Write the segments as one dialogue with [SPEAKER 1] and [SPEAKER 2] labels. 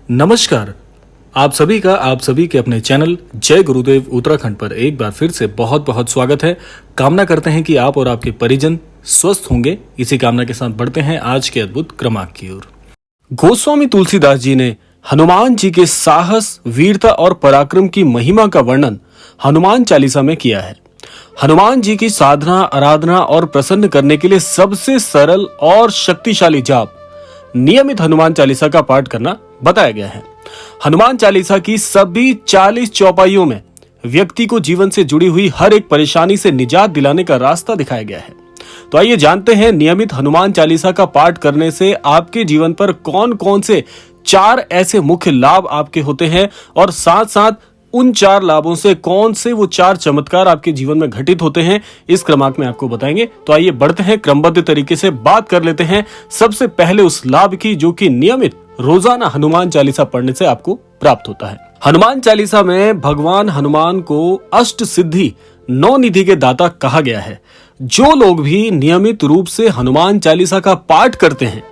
[SPEAKER 1] नमस्कार। आप सभी के अपने चैनल जय गुरुदेव उत्तराखंड पर एक बार फिर से बहुत बहुत स्वागत है। कामना करते हैं कि आप और आपके परिजन स्वस्थ होंगे। इसी कामना के साथ बढ़ते हैं आज के अद्भुत क्रमांक की ओर। गोस्वामी तुलसीदास जी ने हनुमान जी के साहस, वीरता और पराक्रम की महिमा का वर्णन हनुमान चालीसा में किया है। हनुमान जी की साधना, आराधना और प्रसन्न करने के लिए सबसे सरल और शक्तिशाली जाप नियमित हनुमान चालीसा का पाठ करना बताया गया है। हनुमान चालीसा की सभी 40 चौपाइयों में व्यक्ति को जीवन से जुड़ी हुई हर एक परेशानी से निजात दिलाने का रास्ता दिखाया गया है। तो आइए जानते हैं नियमित हनुमान चालीसा का पाठ करने से आपके जीवन पर कौन कौन से 4 ऐसे मुख्य लाभ आपके होते हैं और साथ साथ उन 4 लाभों से कौन से वो 4 चमत्कार आपके जीवन में घटित होते हैं, इस क्रमांक में आपको बताएंगे। तो आइए बढ़ते हैं, क्रमबद्ध तरीके से बात कर लेते हैं सबसे पहले उस लाभ की जो कि नियमित रोजाना हनुमान चालीसा पढ़ने से आपको प्राप्त होता है। हनुमान चालीसा में भगवान हनुमान को अष्ट सिद्धि 9 निधि के दाता कहा गया है। जो लोग भी नियमित रूप से हनुमान चालीसा का पाठ करते हैं,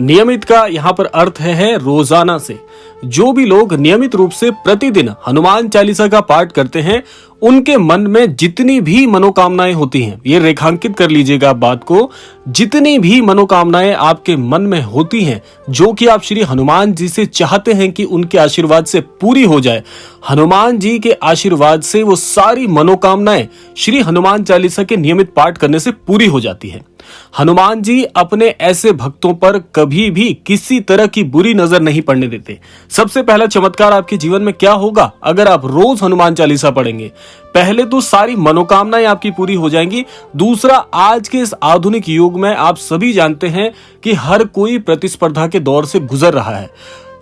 [SPEAKER 1] नियमित का यहाँ पर अर्थ है रोजाना से, जो भी लोग नियमित रूप से प्रतिदिन हनुमान चालीसा का पाठ करते हैं, उनके मन में जितनी भी मनोकामनाएं होती हैं, ये रेखांकित कर लीजिएगा बात को, जितनी भी मनोकामनाएं आपके मन में होती हैं जो कि आप श्री हनुमान जी से चाहते हैं कि उनके आशीर्वाद से पूरी हो जाए, हनुमान जी के आशीर्वाद से वो सारी मनोकामनाएं श्री हनुमान चालीसा के नियमित पाठ करने से पूरी हो जाती है। हनुमान जी अपने ऐसे भक्तों पर कभी भी किसी तरह की बुरी नजर नहीं पड़ने देते। सबसे पहला चमत्कार आपके जीवन में क्या होगा अगर आप रोज हनुमान चालीसा पढ़ेंगे? पहले तो सारी मनोकामनाएं आपकी पूरी हो जाएंगी। दूसरा, आज के इस आधुनिक युग में आप सभी जानते हैं कि हर कोई प्रतिस्पर्धा के दौर से गुजर रहा है।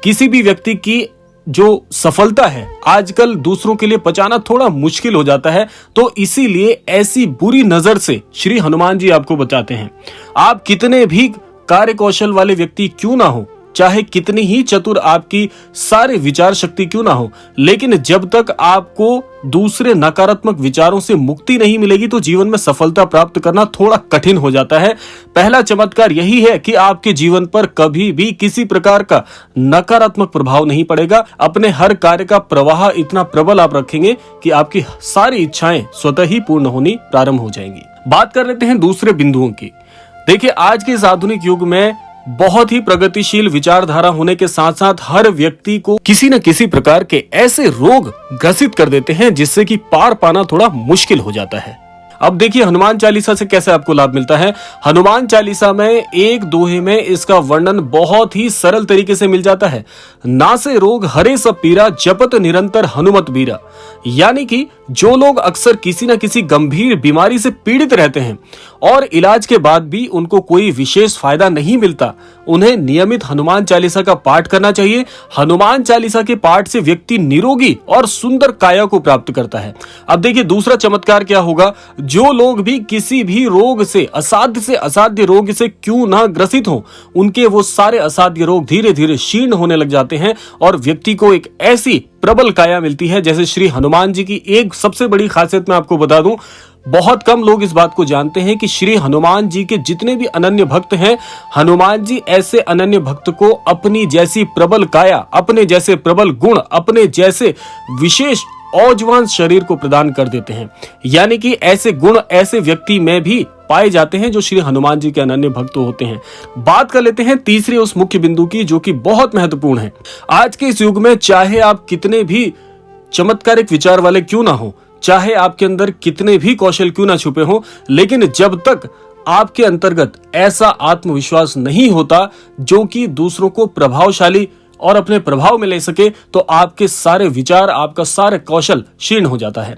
[SPEAKER 1] किसी भी व्यक्ति की जो सफलता है आजकल दूसरों के लिए पचाना थोड़ा मुश्किल हो जाता है, तो इसीलिए ऐसी बुरी नजर से श्री हनुमान जी आपको बचाते हैं। आप कितने भी कार्य कौशल वाले व्यक्ति क्यों ना हो, चाहे कितनी ही चतुर आपकी सारे विचार शक्ति क्यों ना हो, लेकिन जब तक आपको दूसरे नकारात्मक विचारों से मुक्ति नहीं मिलेगी तो जीवन में सफलता प्राप्त करना थोड़ा कठिन हो जाता है। पहला चमत्कार यही है कि आपके जीवन पर कभी भी किसी प्रकार का नकारात्मक प्रभाव नहीं पड़ेगा। अपने हर कार्य का प्रवाह इतना प्रबल आप रखेंगे कि आपकी सारी इच्छाएं स्वतः ही पूर्ण होनी प्रारंभ हो जाएंगी। बात कर लेते हैं दूसरे बिंदुओं की। देखिए, आज के इस आधुनिक युग में बहुत ही प्रगतिशील विचारधारा होने के साथ साथ हर व्यक्ति को किसी न किसी प्रकार के ऐसे रोग ग्रसित कर देते हैं जिससे कि पार पाना थोड़ा मुश्किल हो जाता है। अब देखिए, हनुमान चालीसा से कैसे आपको लाभ मिलता है। हनुमान चालीसा में एक दोहे में इसका वर्णन बहुत ही सरल तरीके से मिल जाता है। नासे रोग हरे सब पीरा, जपत निरंतर हनुमत बीरा। यानी कि जो लोग अक्सर किसी न किसी गंभीर बीमारी से पीड़ित रहते हैं और इलाज के बाद भी उनको कोई विशेष फायदा नहीं मिलता, उन्हें नियमित हनुमान चालीसा का पाठ करना चाहिए। हनुमान चालीसा के पाठ से व्यक्ति निरोगी और सुंदर काया को प्राप्त करता है। अब देखिए, दूसरा चमत्कार क्या होगा। जो लोग भी किसी भी रोग से असाध्य रोग से क्यों ना ग्रसित हो, उनके वो सारे असाध्य रोग धीरे धीरे क्षीण होने लग जाते हैं और व्यक्ति को एक ऐसी प्रबल काया मिलती है जैसे श्री हनुमान जी की एक सबसे बड़ी खासियत मैं आपको बता दूं। बहुत कम लोग इस बात को जानते हैं कि श्री हनुमान जी के जितने भी अनन्य भक्त हैं, हनुमान जी ऐसे अनन्य भक्त को अपनी जैसी प्रबल काया, अपने जैसे प्रबल गुण, अपने जैसे विशेष औजवान शरीर को प्रदान कर देते हैं। यानी कि ऐसे गुण ऐसे व्यक्ति में भी पाए जाते हैं जो श्री हनुमान जी के अनन्य भक्त होते हैं। बात कर लेते हैं तीसरे उस मुख्य बिंदु की जो कि बहुत महत्वपूर्ण है। आज के इस युग में चाहे आप कितने भी चमत्कारिक विचार वाले क्यों ना हो, चाहे आपके अंदर कितने भी कौशल क्यों ना छुपे हो, लेकिन जब तक आपके अंतर्गत ऐसा आत्मविश्वास नहीं होता जो कि दूसरों को प्रभावशाली और अपने प्रभाव में ले सके, तो आपके सारे विचार, आपका सारे कौशल क्षीण हो जाता है।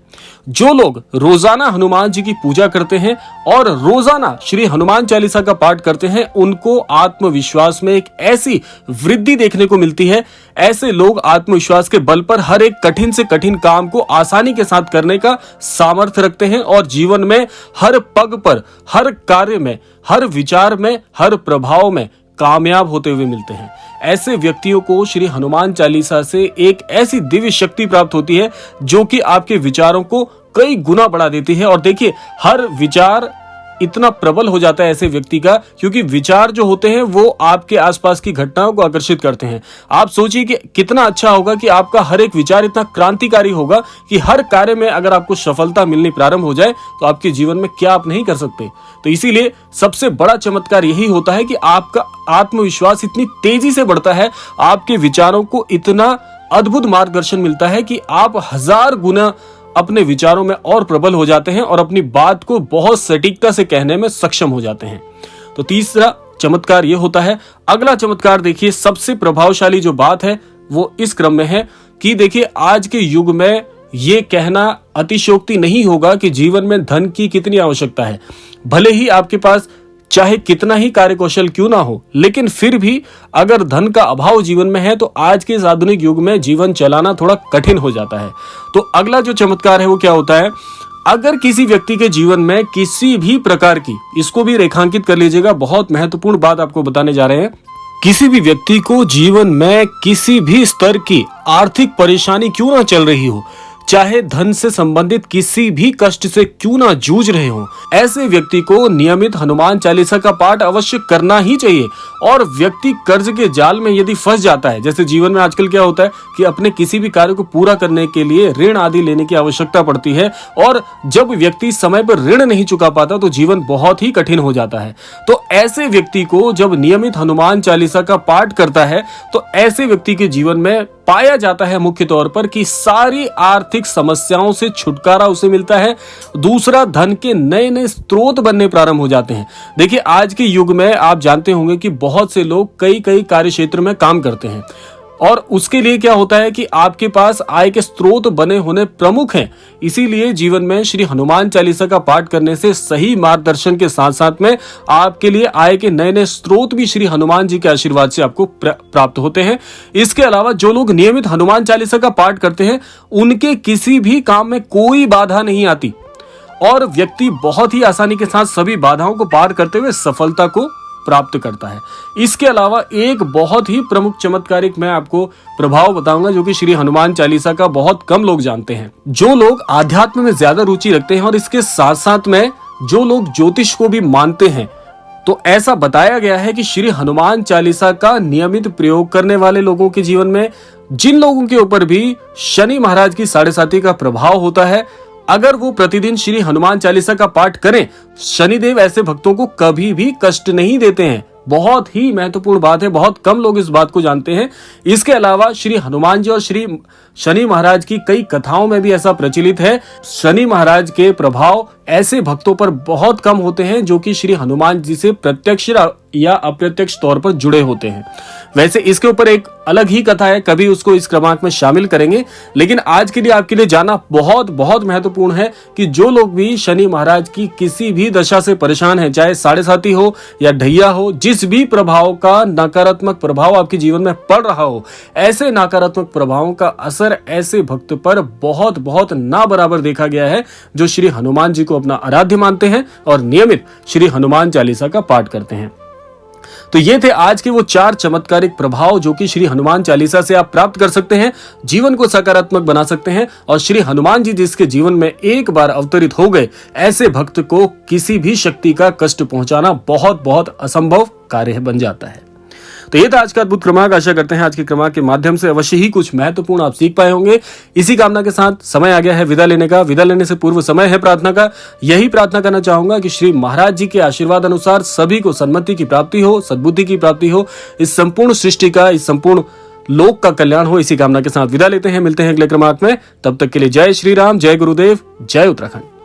[SPEAKER 1] जो लोग रोजाना हनुमान जी की पूजा करते हैं और रोजाना श्री हनुमान चालीसा का पाठ करते हैं, उनको आत्मविश्वास में एक ऐसी वृद्धि देखने को मिलती है। ऐसे लोग आत्मविश्वास के बल पर हर एक कठिन से कठिन काम को आसानी के साथ करने का सामर्थ्य रखते हैं और जीवन में हर पग पर, हर कार्य में, हर विचार में, हर प्रभाव में कामयाब होते हुए मिलते हैं। ऐसे व्यक्तियों को श्री हनुमान चालीसा से एक ऐसी दिव्य शक्ति प्राप्त होती है जो कि आपके विचारों को कई गुना बढ़ा देती है। और देखिए, हर विचार इतना प्रबल हो जाता है ऐसे व्यक्ति का, क्योंकि विचार जो होते हैं वो आपके आसपास की घटनाओं को आकर्षित करते हैं। आप सोचिए कि कितना अच्छा होगा कि आपका हर एक विचार इतना क्रांतिकारी होगा कि हर कार्य में अगर आपको सफलता मिलनी प्रारंभ हो जाए तो आपके जीवन में क्या आप नहीं कर सकते। तो इसीलिए सबसे बड़ा चमत्कार यही होता है कि आपका आत्मविश्वास इतनी तेजी से बढ़ता है, आपके विचारों को इतना अद्भुत मार्गदर्शन मिलता है कि आप 1000 गुना अपने विचारों में और प्रबल हो जाते हैं और अपनी बात को बहुत सटीकता से कहने में सक्षम हो जाते हैं। तो तीसरा चमत्कार यह होता है। अगला चमत्कार देखिए, सबसे प्रभावशाली जो बात है वो इस क्रम में है कि देखिए आज के युग में ये कहना अतिशयोक्ति नहीं होगा कि जीवन में धन की कितनी आवश्यकता है। भले ही आपके पास चाहे कितना ही कार्यकौशल क्यों ना हो, लेकिन फिर भी अगर धन का अभाव जीवन में है तो आज के इस आधुनिक युग में जीवन चलाना थोड़ा कठिन हो जाता है। तो अगला जो चमत्कार है वो क्या होता है, अगर किसी व्यक्ति के जीवन में किसी भी प्रकार की, इसको भी रेखांकित कर लीजिएगा, बहुत महत्वपूर्ण बात आपको बताने जा रहे हैं, किसी भी व्यक्ति को जीवन में किसी भी स्तर की आर्थिक परेशानी क्यों ना चल रही हो, चाहे धन से संबंधित किसी भी कष्ट से क्यों ना जूझ रहे हो, ऐसे व्यक्ति को नियमित हनुमान चालीसा का पाठ अवश्य करना ही चाहिए। और व्यक्ति कर्ज के जाल में यदि फंस जाता है, जैसे जीवन में आजकल क्या होता है कि अपने किसी भी कार्य को पूरा करने के लिए ऋण आदि लेने की आवश्यकता पड़ती है, और जब व्यक्ति समय पर ऋण नहीं चुका पाता तो जीवन बहुत ही कठिन हो जाता है। तो ऐसे व्यक्ति को जब नियमित हनुमान चालीसा का पाठ करता है तो ऐसे व्यक्ति के जीवन में पाया जाता है मुख्य तौर पर कि सारी आर्थिक समस्याओं से छुटकारा उसे मिलता है। दूसरा, धन के नए नए स्रोत बनने प्रारंभ हो जाते हैं। देखिए आज के युग में आप जानते होंगे कि बहुत से लोग कई कार्य क्षेत्र में काम करते हैं, और उसके लिए क्या होता है कि आपके पास आय के स्रोत बने होने प्रमुख हैं। इसीलिए जीवन में श्री हनुमान चालीसा का पाठ करने से सही मार्गदर्शन के साथ साथ में आपके लिए आय के नए नए स्रोत भी श्री हनुमान जी के आशीर्वाद से आपको प्राप्त होते हैं। इसके अलावा जो लोग नियमित हनुमान चालीसा का पाठ करते हैं उनके किसी भी काम में कोई बाधा नहीं आती, और व्यक्ति बहुत ही आसानी के साथ सभी बाधाओं को पार करते हुए सफलता को प्राप्त करता है। इसके अलावा एक बहुत ही प्रमुख चमत्कारिक मैं आपको प्रभाव बताऊंगा जो कि श्री हनुमान चालीसा का बहुत कम लोग जानते हैं। जो लोग आध्यात्म में ज्यादा रुचि रखते हैं और इसके साथ साथ में जो लोग ज्योतिष को भी मानते हैं, तो ऐसा बताया गया है कि श्री हनुमान चालीसा का नियमित प्रयोग करने वाले लोगों के जीवन में, जिन लोगों के ऊपर भी शनि महाराज की 7.5 का प्रभाव होता है, अगर वो प्रतिदिन श्री हनुमान चालीसा का पाठ करें, शनिदेव ऐसे भक्तों को कभी भी कष्ट नहीं देते हैं। बहुत ही महत्वपूर्ण बात है, बहुत कम लोग इस बात को जानते हैं। इसके अलावा श्री हनुमान जी और श्री शनि महाराज की कई कथाओं में भी ऐसा प्रचलित है, शनि महाराज के प्रभाव ऐसे भक्तों पर बहुत कम होते हैं जो कि श्री हनुमान जी से प्रत्यक्ष या अप्रत्यक्ष तौर पर जुड़े होते हैं। वैसे इसके ऊपर एक अलग ही कथा है, कभी उसको इस क्रमांक में शामिल करेंगे, लेकिन आज के लिए आपके लिए जानना बहुत बहुत महत्वपूर्ण है कि जो लोग भी शनि महाराज की किसी भी दशा से परेशान है, चाहे 7.5 हो या ढैया हो, जिस भी प्रभाव का नकारात्मक प्रभाव आपके जीवन में पड़ रहा हो, ऐसे नकारात्मक प्रभावों का असर ऐसे भक्त पर बहुत बहुत ना बराबर देखा गया है जो श्री हनुमान जी को अपना आराध्य मानते हैं और नियमित श्री हनुमान चालीसा का पाठ करते हैं। तो ये थे आज के वो 4 चमत्कारिक प्रभाव जो कि श्री हनुमान चालीसा से आप प्राप्त कर सकते हैं, जीवन को सकारात्मक बना सकते हैं, और श्री हनुमान जी जिसके जीवन में एक बार अवतरित हो गए, ऐसे भक्त को किसी भी शक्ति का कष्ट पहुंचाना बहुत बहुत असंभव कार्य बन जाता है। तो ये था आज का अद्भुत क्रमांक। आशा करते हैं आज के क्रमांक के माध्यम से अवश्य ही कुछ महत्वपूर्ण आप सीख पाए होंगे। इसी कामना के साथ समय आ गया है विदा लेने का। विदा लेने से पूर्व समय है प्रार्थना का। यही प्रार्थना करना चाहूंगा कि श्री महाराज जी के आशीर्वाद अनुसार सभी को सन्मति की प्राप्ति हो, सद्बुद्धि की प्राप्ति हो, इस संपूर्ण सृष्टि का, इस संपूर्ण लोक का कल्याण हो। इसी कामना के साथ विदा लेते हैं, मिलते हैं अगले क्रमांक में। तब तक के लिए जय श्री राम, जय गुरुदेव, जय उत्तराखंड।